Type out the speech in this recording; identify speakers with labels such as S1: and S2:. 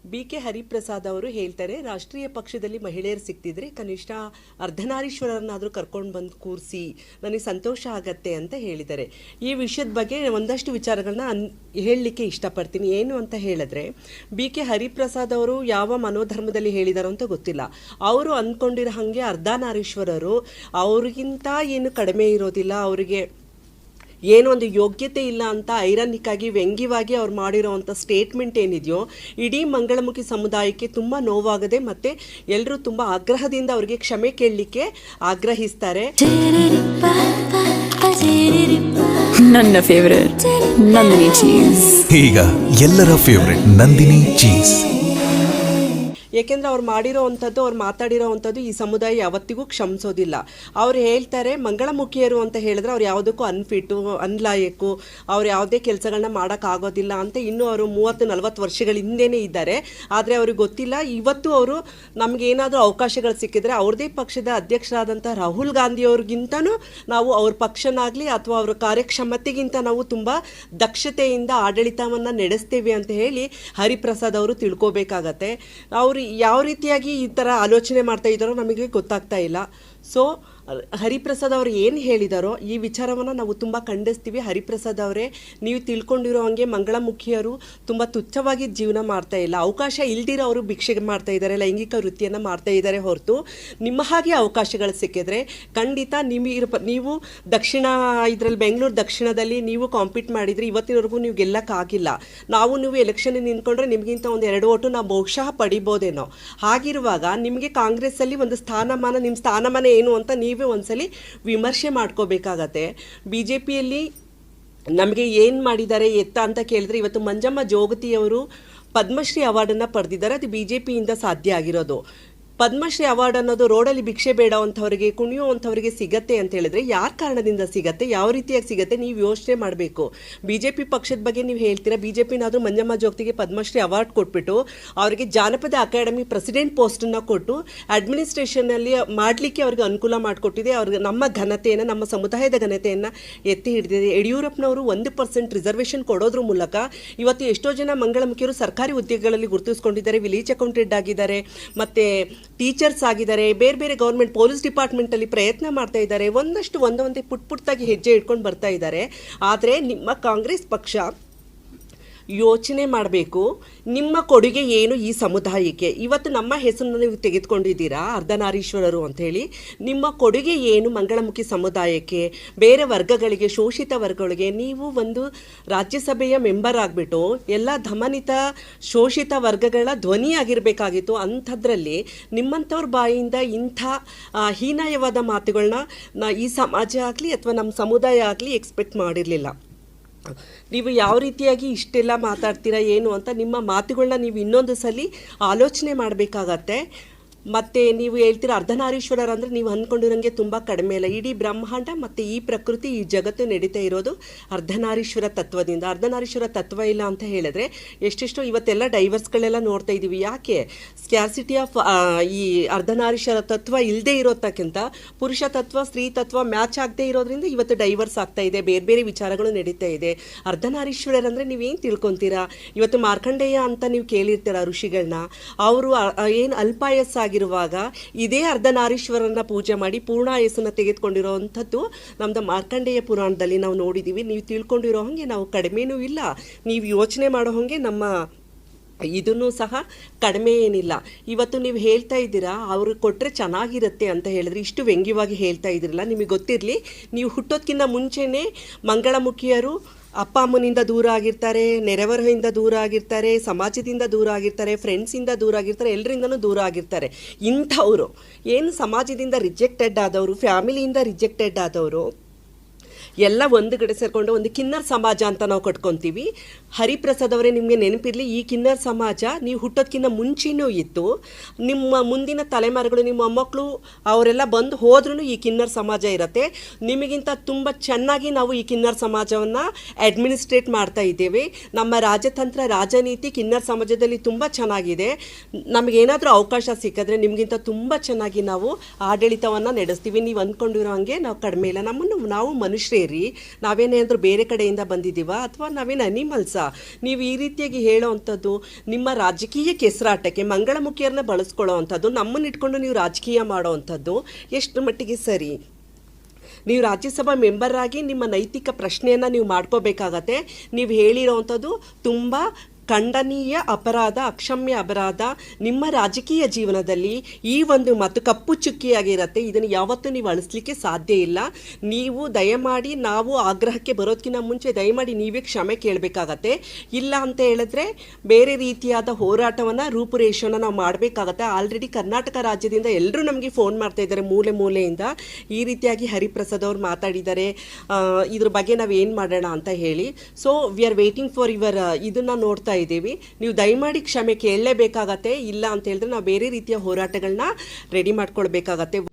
S1: BK. Hariprasad ಅವರು ಹೇಳ್ತಾರೆ, ರಾಷ್ಟ್ರೀಯ ಪಕ್ಷದಲ್ಲಿ ಮಹಿಳೆಯರು ಸಿಕ್ತಿದ್ರೆ ಕನಿಷ್ಠ ಅರ್ಧನಾರೀಶ್ವರರನ್ನಾದರೂ ಕರ್ಕೊಂಡು ಬಂದು ಕೂರಿಸಿ, ನನಗೆ ಸಂತೋಷ ಆಗತ್ತೆ ಅಂತ ಹೇಳಿದ್ದಾರೆ. ಈ ವಿಷಯದ ಬಗ್ಗೆ ಒಂದಷ್ಟು ವಿಚಾರಗಳನ್ನ ಹೇಳಲಿಕ್ಕೆ ಇಷ್ಟಪಡ್ತೀನಿ. ಏನು ಅಂತ ಹೇಳಿದ್ರೆ, ಬಿ.ಕೆ. ಹರಿಪ್ರಸಾದ್ ಅವರು ಯಾವ ಮನೋಧರ್ಮದಲ್ಲಿ ಹೇಳಿದಾರೋ ಅಂತ ಗೊತ್ತಿಲ್ಲ. ಅವರು ಅಂದ್ಕೊಂಡಿರೋ ಹಾಗೆ ಅರ್ಧನಾರೀಶ್ವರರು ಅವ್ರಿಗಿಂತ ಏನು ಕಡಿಮೆ ಇರೋದಿಲ್ಲ, ಅವರಿಗೆ ಏನೋ ಒಂದು ಯೋಗ್ಯತೆ ಇಲ್ಲ ಅಂತ ಐರಾನಿಕ್ ಆಗಿ ವ್ಯಂಗ್ಯವಾಗಿ ಅವ್ರು ಮಾಡಿರೋವಂಥ ಸ್ಟೇಟ್ಮೆಂಟ್ ಏನಿದೆಯೋ ಇಡೀ ಮಂಗಳಮುಖಿ ಸಮುದಾಯಕ್ಕೆ ತುಂಬ ನೋವಾಗದೆ ಮತ್ತು ಎಲ್ಲರೂ ತುಂಬ ಆಗ್ರಹದಿಂದ ಅವರಿಗೆ ಕ್ಷಮೆ ಕೇಳಲಿಕ್ಕೆ ಆಗ್ರಹಿಸ್ತಾರೆ.
S2: ನನ್ನ ಫೇವರೇಟ್ ನಂದಿನಿ ಚೀಸ್.
S3: ಈಗ ಎಲ್ಲರ ಫೇವರೇಟ್ ನಂದಿನಿ ಚೀಸ್.
S1: ಏಕೆಂದರೆ ಅವ್ರು ಮಾಡಿರೋ ಅಂಥದ್ದು, ಅವ್ರು ಮಾತಾಡಿರೋ ಅಂಥದ್ದು ಈ ಸಮುದಾಯ ಯಾವತ್ತಿಗೂ ಕ್ಷಮಿಸೋದಿಲ್ಲ. ಅವ್ರು ಹೇಳ್ತಾರೆ, ಮಂಗಳಮುಖಿಯರು ಅಂತ ಹೇಳಿದ್ರೆ ಅವ್ರು ಯಾವುದಕ್ಕೂ ಅನ್ಫಿಟ್ಟು, ಅನ್ಲಾಯಕ್ಕು, ಅವ್ರು ಯಾವುದೇ ಕೆಲಸಗಳನ್ನ ಮಾಡೋಕ್ಕಾಗೋದಿಲ್ಲ ಅಂತ ಇನ್ನೂ ಅವರು 30-40 ವರ್ಷಗಳ ಹಿಂದೆನೇ ಇದ್ದಾರೆ. ಆದರೆ ಅವ್ರಿಗೆ ಗೊತ್ತಿಲ್ಲ, ಇವತ್ತು ಅವರು ನಮಗೇನಾದರೂ ಅವಕಾಶಗಳು ಸಿಕ್ಕಿದ್ರೆ ಅವ್ರದೇ ಪಕ್ಷದ ಅಧ್ಯಕ್ಷರಾದಂಥ ರಾಹುಲ್ ಗಾಂಧಿಯವ್ರಿಗಿಂತನೂ ನಾವು ಅವ್ರ ಪಕ್ಷನಾಗಲಿ ಅಥವಾ ಅವರ ಕಾರ್ಯಕ್ಷಮತೆಗಿಂತ ನಾವು ತುಂಬ ದಕ್ಷತೆಯಿಂದ ಆಡಳಿತವನ್ನು ನಡೆಸ್ತೇವೆ ಅಂತ ಹೇಳಿ ಹರಿಪ್ರಸಾದ್ ಅವರು ತಿಳ್ಕೋಬೇಕಾಗತ್ತೆ. ಅವರು ಯಾವ ರೀತಿಯಾಗಿ ಈ ಥರ ಆಲೋಚನೆ ಮಾಡ್ತಾ ಇದ್ದಾರೋ ನಮಗೆ ಗೊತ್ತಾಗ್ತಾ ಇಲ್ಲ. ಸೊ ಹರಿಪ್ರಸಾದ್ ಅವರು ಏನು ಹೇಳಿದಾರೋ ಈ ವಿಚಾರವನ್ನು ನಾವು ತುಂಬ ಖಂಡಿಸ್ತೀವಿ. ಹರಿಪ್ರಸಾದ್ ಅವರೇ, ನೀವು ತಿಳ್ಕೊಂಡಿರೋ ಹಾಗೆ ಮಂಗಳಮುಖಿಯರು ತುಂಬ ತುಚ್ಛವಾಗಿ ಜೀವನ ಮಾಡ್ತಾ ಇಲ್ಲ. ಅವಕಾಶ ಇಲ್ದಿರೋ ಅವರು ಭಿಕ್ಷೆಗೆ ಮಾಡ್ತಾ ಇದ್ದಾರೆ, ಲೈಂಗಿಕ ವೃತ್ತಿಯನ್ನು ಮಾಡ್ತಾ ಇದ್ದಾರೆ ಹೊರತು ನಿಮ್ಮ ಹಾಗೆ ಅವಕಾಶಗಳು ಸಿಕ್ಕಿದ್ರೆ ಖಂಡಿತ ನೀವು ದಕ್ಷಿಣ ಇದರಲ್ಲಿ ಬೆಂಗಳೂರು ದಕ್ಷಿಣದಲ್ಲಿ ನೀವು ಕಾಂಪೀಟ್ ಮಾಡಿದರೆ ಇವತ್ತಿನವರೆಗೂ ನೀವು ಗೆಲ್ಲಕ್ಕಾಗಿಲ್ಲ. ನೀವು ಎಲೆಕ್ಷನ್ ನಿಂತ್ಕೊಂಡ್ರೆ ನಿಮಗಿಂತ ಒಂದು 2 ಓಟು ನಾವು ಬಹುಶಃ ಪಡಿಬೋದೇನೋ. ಹಾಗಿರುವಾಗ ನಿಮಗೆ ಕಾಂಗ್ರೆಸ್ಸಲ್ಲಿ ಒಂದು ಸ್ಥಾನಮಾನ, ನಿಮ್ಮ ಸ್ಥಾನಮಾನ ಏನು ಅಂತ ನೀವೇ ಒಂದ್ಸಲಿ ವಿಮರ್ಶೆ ಮಾಡ್ಕೋಬೇಕಾಗತ್ತೆ. BJPಯಲ್ಲಿ ನಮಗೆ ಏನು ಮಾಡಿದ್ದಾರೆ ಅಂತ ಕೇಳಿದ್ರೆ, ಇವತ್ತು ಮಂಜಮ್ಮ ಜೋಗತಿಯವರು ಪದ್ಮಶ್ರೀ ಅವಾರ್ಡನ್ನು ಪಡೆದಿದ್ದಾರೆ. ಅದು BJPಯಿಂದ ಸಾಧ್ಯ ಆಗಿರೋದು. ಪದ್ಮಶ್ರೀ ಅವಾರ್ಡ್ ಅನ್ನೋದು ರೋಡಲ್ಲಿ ಭಿಕ್ಷೆ ಬೇಡವಂಥವ್ರಿಗೆ, ಕುಣಿಯುವಂಥವ್ರಿಗೆ ಸಿಗತ್ತೆ ಅಂತ ಹೇಳಿದ್ರೆ ಯಾರ ಕಾರಣದಿಂದ ಸಿಗತ್ತೆ, ಯಾವ ರೀತಿಯಾಗಿ ಸಿಗತ್ತೆ, ನೀವು ಯೋಚನೆ ಮಾಡಬೇಕು. BJP ಪಕ್ಷದ ಬಗ್ಗೆ ನೀವು ಹೇಳ್ತೀರಾ, BJPನಾದರೂ ಮಂಜಮ್ಮ ಜೋಗತಿಗೆ ಪದ್ಮಶ್ರೀ ಅವಾರ್ಡ್ ಕೊಟ್ಬಿಟ್ಟು ಅವರಿಗೆ ಜಾನಪದ ಅಕಾಡೆಮಿ ಪ್ರೆಸಿಡೆಂಟ್ ಪೋಸ್ಟನ್ನು ಕೊಟ್ಟು ಅಡ್ಮಿನಿಸ್ಟ್ರೇಷನಲ್ಲಿ ಮಾಡಲಿಕ್ಕೆ ಅವ್ರಿಗೆ ಅನುಕೂಲ ಮಾಡಿಕೊಟ್ಟಿದೆ. ಅವ್ರಿಗೆ ನಮ್ಮ ಘನತೆಯನ್ನು, ನಮ್ಮ ಸಮುದಾಯದ ಘನತೆಯನ್ನು ಎತ್ತಿ ಹಿಡಿದಿದೆ. ಯಡಿಯೂರಪ್ಪನವರು 1% ರಿಸರ್ವೇಷನ್ ಕೊಡೋದ್ರ ಮೂಲಕ ಇವತ್ತು ಎಷ್ಟೋ ಜನ ಮಂಗಳಮುಖಿಯರು ಸರ್ಕಾರಿ ಹುದ್ದೆಗಳಲ್ಲಿ ಗುರುತಿಸ್ಕೊಂಡಿದ್ದಾರೆ, ವಿಲೇಜ್ ಅಕೌಂಟೆಂಟ್ ಆಗಿದ್ದಾರೆ, ಮತ್ತು ಟೀಚರ್ಸ್ ಆಗಿದ್ದಾರೆ, ಬೇರೆ ಬೇರೆ ಗೌರ್ಮೆಂಟ್ ಪೊಲೀಸ್ ಡಿಪಾರ್ಟ್ಮೆಂಟಲ್ಲಿ ಪ್ರಯತ್ನ ಮಾಡ್ತಾ ಇದ್ದಾರೆ. ಒಂದೊಂದೇ ಪುಟ್ಟಾಗಿ ಹೆಜ್ಜೆ ಇಟ್ಕೊಂಡು ಬರ್ತಾ ಇದ್ದಾರೆ. ಆದರೆ ನಿಮ್ಮ ಕಾಂಗ್ರೆಸ್ ಪಕ್ಷ ಯೋಚನೆ ಮಾಡಬೇಕು, ನಿಮ್ಮ ಕೊಡುಗೆ ಏನು ಈ ಸಮುದಾಯಕ್ಕೆ. ಇವತ್ತು ನಮ್ಮ ಹೆಸರನ್ನು ನೀವು ತೆಗೆದುಕೊಂಡಿದ್ದೀರಾ ಅರ್ಧನಾರೀಶ್ವರರು ಅಂಥೇಳಿ. ನಿಮ್ಮ ಕೊಡುಗೆ ಏನು ಮಂಗಳಮುಖಿ ಸಮುದಾಯಕ್ಕೆ, ಬೇರೆ ವರ್ಗಗಳಿಗೆ, ಶೋಷಿತ ವರ್ಗಗಳಿಗೆ. ನೀವು ಒಂದು ರಾಜ್ಯಸಭೆಯ ಮೆಂಬರ್ ಆಗಿಬಿಟ್ಟು ಎಲ್ಲ ದಮನಿತ ಶೋಷಿತ ವರ್ಗಗಳ ಧ್ವನಿಯಾಗಿರಬೇಕಾಗಿತ್ತು. ಅಂಥದ್ರಲ್ಲಿ ನಿಮ್ಮಂಥವ್ರ ಬಾಯಿಯಿಂದ ಇಂಥ ಹೀನಾಯವಾದ ಮಾತುಗಳನ್ನ ಈ ಸಮಾಜ ಆಗಲಿ ಅಥವಾ ನಮ್ಮ ಸಮುದಾಯ ಆಗಲಿ ಎಕ್ಸ್ಪೆಕ್ಟ್ ಮಾಡಿರಲಿಲ್ಲ. ನೀವು ಯಾವ ರೀತಿಯಾಗಿ ಇಷ್ಟೆಲ್ಲ ಮಾತಾಡ್ತೀರಾ ಏನು ಅಂತ ನಿಮ್ಮ ಮಾತುಗಳನ್ನ ನೀವು ಇನ್ನೊಂದು ಸಲ ಆಲೋಚನೆ ಮಾಡಬೇಕಾಗತ್ತೆ. ಮತ್ತು ನೀವು ಹೇಳ್ತೀರ ಅರ್ಧನಾರೀಶ್ವರರು ಅಂದರೆ ನೀವು ಅಂದ್ಕೊಂಡಿರೋಂಗೆ ತುಂಬ ಕಡಿಮೆ ಇಲ್ಲ. ಇಡೀ ಬ್ರಹ್ಮಾಂಡ ಮತ್ತು ಈ ಪ್ರಕೃತಿ, ಈ ಜಗತ್ತು ನಡೀತಾ ಇರೋದು ಅರ್ಧನಾರೀಶ್ವರ ತತ್ವದಿಂದ. ಅರ್ಧನಾರೀಶ್ವರ ತತ್ವ ಇಲ್ಲ ಅಂತ ಹೇಳಿದ್ರೆ ಎಷ್ಟೆಷ್ಟೋ ಇವತ್ತೆಲ್ಲ ಡೈವರ್ಸ್ಗಳೆಲ್ಲ ನೋಡ್ತಾ ಇದ್ದೀವಿ. ಯಾಕೆ? ಸ್ಕ್ಯಾರ್ಸಿಟಿ ಆಫ್ ಈ ಅರ್ಧನಾರೀಶ್ವರ ತತ್ವ ಇಲ್ಲದೆ ಇರೋದಕ್ಕಿಂತ ಪುರುಷ ತತ್ವ, ಸ್ತ್ರೀ ತತ್ವ ಮ್ಯಾಚ್ ಆಗದೆ ಇರೋದ್ರಿಂದ ಇವತ್ತು ಡೈವರ್ಸ್ ಆಗ್ತಾ ಇದೆ, ಬೇರೆ ಬೇರೆ ವಿಚಾರಗಳು ನಡೀತಾ ಇದೆ. ಅರ್ಧನಾರೀಶ್ವರರಂದರೆ ನೀವೇನು ತಿಳ್ಕೊತೀರಾ? ಇವತ್ತು ಮಾರ್ಕಂಡೇಯ ಅಂತ ನೀವು ಕೇಳಿರ್ತೀರ ಋಷಿಗಳನ್ನ. ಅವರು ಏನು ಅಲ್ಪಾಯಸ್ಸಾಗಿರುವಾಗ ಇದೇ ಅರ್ಧನಾರೀಶ್ವರನ್ನ ಪೂಜೆ ಮಾಡಿ ಪೂರ್ಣಾಯಸ್ಸನ್ನು ತೆಗೆದುಕೊಂಡಿರೋವಂಥದ್ದು ನಮ್ಮದು ಮಾರ್ಕಂಡೇಯ ಪುರಾಣದಲ್ಲಿ ನಾವು ನೋಡಿದ್ದೀವಿ. ನೀವು ತಿಳ್ಕೊಂಡಿರೋ ಹಾಗೆ ನಾವು ಕಡಿಮೆನೂ ಇಲ್ಲ, ನೀವು ಯೋಚನೆ ಮಾಡೋ ಹಾಗೆ ನಮ್ಮ ಇದನ್ನು ಸಹ ಕಡಿಮೆ ಏನಿಲ್ಲ. ಇವತ್ತು ನೀವು ಹೇಳ್ತಾ ಇದ್ದೀರಾ ಅವರು ಕೊಟ್ಟರೆ ಚೆನ್ನಾಗಿರುತ್ತೆ ಅಂತ ಹೇಳಿದ್ರೆ, ಇಷ್ಟು ವ್ಯಂಗ್ಯವಾಗಿ ಹೇಳ್ತಾ ಇದ್ದೀರಲ್ಲ. ನಿಮಗೆ ಗೊತ್ತಿರಲಿ, ನೀವು ಹುಟ್ಟೋದಕ್ಕಿಂತ ಮುಂಚೆನೇ ಮಂಗಳಮುಖಿಯರು ಅಪ್ಪ ಅಮ್ಮನಿಂದ ದೂರ ಆಗಿರ್ತಾರೆ, ನೆರೆಹೊರೆಯಿಂದ ದೂರ ಆಗಿರ್ತಾರೆ, ಸಮಾಜದಿಂದ ದೂರ ಆಗಿರ್ತಾರೆ, ಫ್ರೆಂಡ್ಸಿಂದ ದೂರ ಆಗಿರ್ತಾರೆ, ಎಲ್ಲರಿಂದನೂ ದೂರ ಆಗಿರ್ತಾರೆ. ಇಂಥವರು ಏನು ಸಮಾಜದಿಂದ ರಿಜೆಕ್ಟೆಡ್ ಆದವರು, ಫ್ಯಾಮಿಲಿಯಿಂದ ರಿಜೆಕ್ಟೆಡ್ ಆದವರು ಎಲ್ಲ ಒಂದು ಕಡೆ ಸೇರಿಕೊಂಡು ಒಂದು ಕಿನ್ನರ್ ಸಮಾಜ ಅಂತ ನಾವು ಕಟ್ಕೊತೀವಿ. ಹರಿಪ್ರಸಾದ್ ಅವರೇ, ನಿಮಗೆ ನೆನಪಿರಲಿ, ಈ ಕಿನ್ನರ್ ಸಮಾಜ ನೀವು ಹುಟ್ಟೋದಕ್ಕಿಂತ ಮುಂಚೆನೂ ಇತ್ತು. ನಿಮ್ಮ ಮುಂದಿನ ತಲೆಮಾರುಗಳು, ನಿಮ್ಮ ಮೊಮ್ಮಕ್ಕಳು ಅವರೆಲ್ಲ ಬಂದು ಹೋದ್ರೂ ಈ ಕಿನ್ನರ್ ಸಮಾಜ ಇರುತ್ತೆ. ನಿಮಗಿಂತ ತುಂಬ ಚೆನ್ನಾಗಿ ನಾವು ಈ ಕಿನ್ನರ್ ಸಮಾಜವನ್ನು ಅಡ್ಮಿನಿಸ್ಟ್ರೇಟ್ ಮಾಡ್ತಾ ಇದ್ದೇವೆ. ನಮ್ಮ ರಾಜತಂತ್ರ, ರಾಜನೀತಿ ಕಿನ್ನರ್ ಸಮಾಜದಲ್ಲಿ ತುಂಬ ಚೆನ್ನಾಗಿದೆ. ನಮಗೇನಾದರೂ ಅವಕಾಶ ಸಿಕ್ಕಿದ್ರೆ ನಿಮಗಿಂತ ತುಂಬ ಚೆನ್ನಾಗಿ ನಾವು ಆಡಳಿತವನ್ನು ನಡೆಸ್ತೀವಿ. ನೀವು ಅಂದ್ಕೊಂಡಿರೋ ಹಾಗೆ ನಾವು ಕಡಿಮೆ ಇಲ್ಲ. ನಾವು ಮನುಷ್ಯರೇ ರೀ. ನಾವೇನಾದರೂ ಬೇರೆ ಕಡೆಯಿಂದ ಬಂದಿದ್ದೀವಾ ಅಥವಾ ನಾವೇನು ಅನಿಮಲ್ಸಾ? ನೀವು ಈ ರೀತಿಯಾಗಿ ಹೇಳೋವಂಥದ್ದು ನಿಮ್ಮ ರಾಜಕೀಯ ಕೆಸರಾಟಕ್ಕೆ ಮಂಗಳಮುಖಿಯರನ್ನ ಬಳಸ್ಕೊಳ್ಳೋ ಅಂಥದ್ದು, ನಮ್ಮನ್ನ ಇಟ್ಕೊಂಡು ನೀವು ರಾಜಕೀಯ ಮಾಡೋ ಅಂಥದ್ದು ಎಷ್ಟು ಮಟ್ಟಿಗೆ ಸರಿ? ನೀವು ರಾಜ್ಯಸಭಾ ಮೆಂಬರ್ ಆಗಿ ನಿಮ್ಮ ನೈತಿಕ ಪ್ರಶ್ನೆಯನ್ನು ನೀವು ಮಾಡ್ಕೋಬೇಕಾಗತ್ತೆ. ನೀವು ಹೇಳಿರೋವಂಥದ್ದು ತುಂಬ ಖಂಡನೀಯ ಅಪರಾಧ, ಅಕ್ಷಮ್ಯ ಅಪರಾಧ. ನಿಮ್ಮ ರಾಜಕೀಯ ಜೀವನದಲ್ಲಿ ಈ ಒಂದು ಮಾತು ಕಪ್ಪು ಚುಕ್ಕಿಯಾಗಿರುತ್ತೆ. ಇದನ್ನು ಯಾವತ್ತೂ ನೀವು ಅಳಿಸ್ಲಿಕ್ಕೆ ಸಾಧ್ಯ ಇಲ್ಲ. ನೀವು ದಯಮಾಡಿ, ನಾವು ಆಗ್ರಹಕ್ಕೆ ಬರೋದಕ್ಕಿಂತ ಮುಂಚೆ ದಯಮಾಡಿ ನೀವೇ ಕ್ಷಮೆ ಕೇಳಬೇಕಾಗತ್ತೆ. ಇಲ್ಲ ಅಂತ ಹೇಳಿದ್ರೆ ಬೇರೆ ರೀತಿಯಾದ ಹೋರಾಟವನ್ನು, ರೂಪುರೇಷೆಯನ್ನು ನಾವು ಮಾಡಬೇಕಾಗತ್ತೆ. ಆಲ್ರೆಡಿ ಕರ್ನಾಟಕ ರಾಜ್ಯದಿಂದ ಎಲ್ಲರೂ ನಮಗೆ ಫೋನ್ ಮಾಡ್ತಾ ಇದ್ದಾರೆ ಮೂಲೆ ಮೂಲೆಯಿಂದ. ಈ ರೀತಿಯಾಗಿ ಹರಿಪ್ರಸಾದ್ ಅವ್ರು ಮಾತಾಡಿದ್ದಾರೆ, ಇದ್ರ ಬಗ್ಗೆ ನಾವು ಏನು ಮಾಡೋಣ ಅಂತ ಹೇಳಿ. So we are waiting for your ಇದನ್ನು ನೋಡ್ತಾ ಇದ್ದೀವಿ. ನೀವು ದಯಮಾಡಿ ಕ್ಷಮೆ ಕೇಳಲೇಬೇಕಾಗತ್ತೆ. ಇಲ್ಲ ಅಂತ ಹೇಳಿದ್ರೆ ನಾವು ಬೇರೆ ರೀತಿಯ ಹೋರಾಟಗಳನ್ನ ರೆಡಿ ಮಾಡ್ಕೊಳ್ಬೇಕಾಗತ್ತೆ.